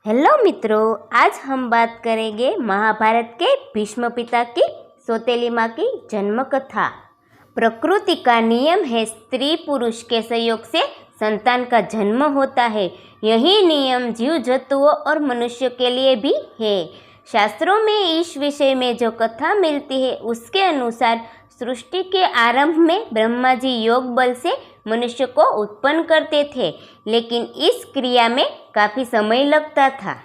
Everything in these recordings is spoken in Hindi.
हेलो मित्रों, आज हम बात करेंगे महाभारत के भीष्म पिता की सौतेली माँ की जन्म कथा। प्रकृति का नियम है, स्त्री पुरुष के सहयोग से संतान का जन्म होता है। यही नियम जीव जंतुओं और मनुष्य के लिए भी है। शास्त्रों में इस विषय में जो कथा मिलती है उसके अनुसार सृष्टि के आरंभ में ब्रह्मा जी योग बल से मनुष्य को उत्पन्न करते थे, लेकिन इस क्रिया में काफ़ी समय लगता था।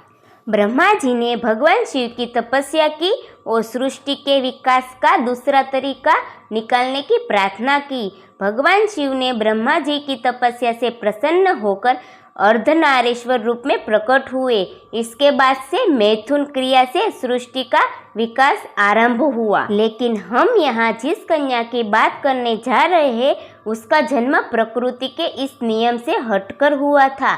ब्रह्मा जी ने भगवान शिव की तपस्या की और सृष्टि के विकास का दूसरा तरीका निकालने की प्रार्थना की। भगवान शिव ने ब्रह्मा जी की तपस्या से प्रसन्न होकर अर्धनारीश्वर रूप में प्रकट हुए। इसके बाद से मैथुन क्रिया से सृष्टि का विकास आरंभ हुआ। लेकिन हम यहाँ जिस कन्या की बात करने जा रहे हैं उसका जन्म प्रकृति के इस नियम से हटकर हुआ था,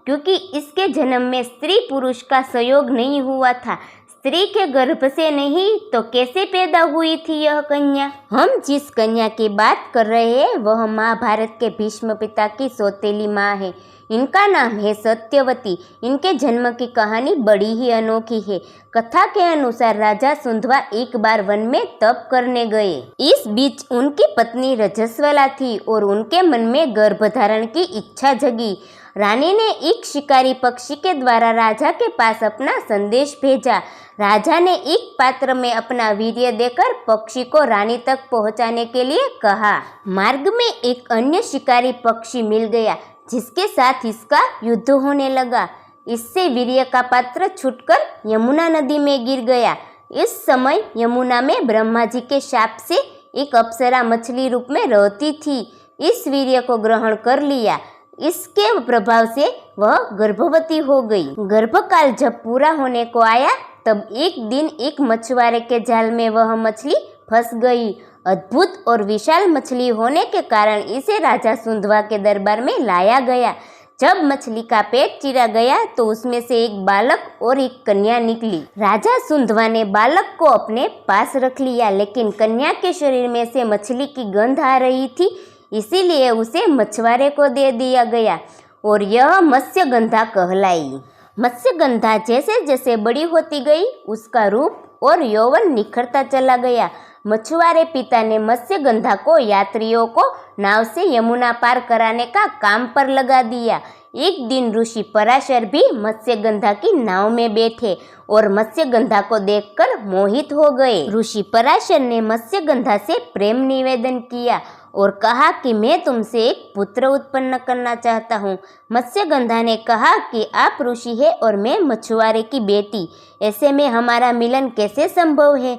क्योंकि इसके जन्म में स्त्री पुरुष का सहयोग नहीं हुआ था। स्त्री के गर्भ से नहीं तो कैसे पैदा हुई थी यह कन्या? हम जिस कन्या की बात कर रहे हैं वह महाभारत के भीष्म पिता की सौतेली माँ है। इनका नाम है सत्यवती। इनके जन्म की कहानी बड़ी ही अनोखी है। कथा के अनुसार राजा सुंधवा एक बार वन में तप करने गए। इस बीच उनकी पत्नी रजस्वला थी और उनके मन में गर्भधारण की इच्छा जगी। रानी ने एक शिकारी पक्षी के द्वारा राजा के पास अपना संदेश भेजा। राजा ने एक पात्र में अपना वीर्य देकर पक्षी को रानी तक पहुंचाने के लिए कहा। मार्ग में एक अन्य शिकारी पक्षी मिल गया जिसके साथ इसका युद्ध होने लगा। इससे वीर्य का पात्र छूटकर यमुना नदी में गिर गया। इस समय यमुना में ब्रह्मा जी के शाप से एक अप्सरा मछली रूप में रहती थी। इस वीर्य को ग्रहण कर लिया। इसके प्रभाव से वह गर्भवती हो गई। गर्भकाल जब पूरा होने को आया तब एक दिन एक मछुआरे के जाल में वह मछली फंस गई। अद्भुत और विशाल मछली होने के कारण इसे राजा सुंधवा के दरबार में लाया गया। जब मछली का पेट चीरा गया तो उसमें से एक बालक और एक कन्या निकली। राजा सुंधवा ने बालक को अपने पास रख लिया, लेकिन कन्या के शरीर में से मछली की गंध आ रही थी, इसीलिए उसे मछुआरे को दे दिया गया और यह मत्स्यगंधा कहलाई। मत्स्यगंधा जैसे जैसे बड़ी होती गई उसका रूप और यौवन निखरता चला गया। मछुआरे पिता ने मत्स्यगंधा को यात्रियों को नाव से यमुना पार कराने का काम पर लगा दिया। एक दिन ऋषि पराशर भी मत्स्यगंधा की नाव में बैठे और मत्स्यगंधा को देखकर मोहित हो गए। ऋषि पराशर ने मत्स्यगंधा से प्रेम निवेदन किया और कहा कि मैं तुमसे एक पुत्र उत्पन्न करना चाहता हूँ। मत्स्यगंधा ने कहा कि आप ऋषि हैं और मैं मछुआरे की बेटी, ऐसे में हमारा मिलन कैसे संभव है?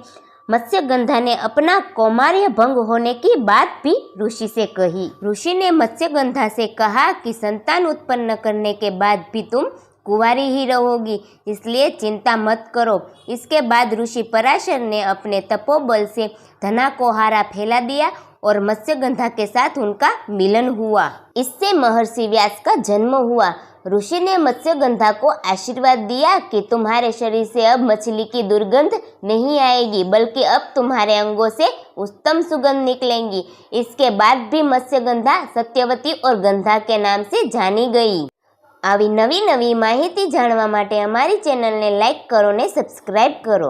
मत्स्यगंधा ने अपना कौमार्य भंग होने की बात भी ऋषि से कही। ऋषि ने मत्स्यगंधा से कहा कि संतान उत्पन्न करने के बाद भी तुम कुंवारी ही रहोगी, इसलिए चिंता मत करो। इसके बाद ऋषि पराशर ने अपने तपोबल से धना को हारा फैला दिया और मत्स्यगंधा के साथ उनका मिलन हुआ। इससे महर्षि व्यास का जन्म हुआ। ऋषि ने मत्स्यगंधा को आशीर्वाद दिया कि तुम्हारे शरीर से अब मछली की दुर्गंध नहीं आएगी, बल्कि अब तुम्हारे अंगों से उत्तम सुगंध निकलेंगी। इसके बाद भी मत्स्यगंधा सत्यवती और गंधा के नाम से जानी गई। આવી નવી માહિતી જાણવા માટે અમારી ચેનલને લાઈક કરો ને સબસ્ક્રાઈબ કરો।